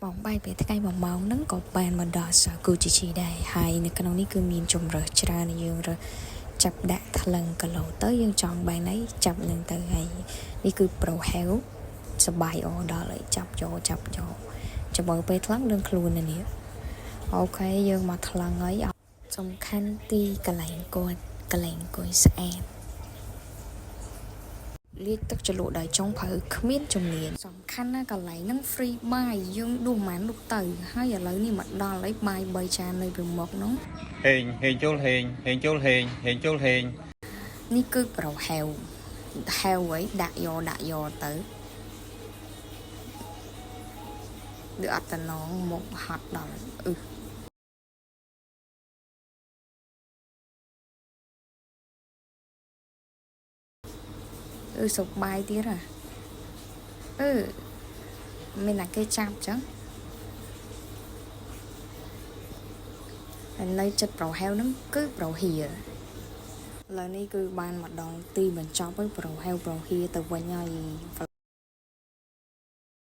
បងបាយពេលថ្ងៃ1ម៉ោងហ្នឹងក៏បានមកដល់សាគូជីជីដែរហើយនៅក្នុងនេះគឺមានជំរើសច្រើនយើងរើសចាប់ដាក់ថ្លឹងគីឡូទៅយើងចង់បែរណៃចាប់នឹងទៅហើយនេះគឺប្រូហែវសបាយអដល់ហើយចាប់យកចាំមើលពេលថ្លឹងនឹងខ្លួននេះអូខេយើងមកថ្លឹងហើយសំខាន់ទីកន្លែងគាត់កន្លែងអង្គុយស្អាតលាកទឹកជ្រលក់ដោយចុងភៅគ្មានជំនាញសំខាន់ណាកន្លែងហ្នឹង free បាយយើងដួសមិនលុកទៅហើយឥឡូវនេះមកដល់ហើយបាយ3ចាននៅពីមុខហ្នឹងហេងចូលហេងចូលហេងចូលហេងនេះគឺប្រហែវហែវអីដាក់យកទៅវាអត់តំណងមកហត់ដល់សុខបាយទៀតមានតែគេចាប់ចឹងហើយនៅចិត្តប្រហែវហ្នឹងគឺប្រហៀឥឡូវនេះគឺបានមកដល់ទីបញ្ចប់ហើយប្រហែវទៅវិញហើយ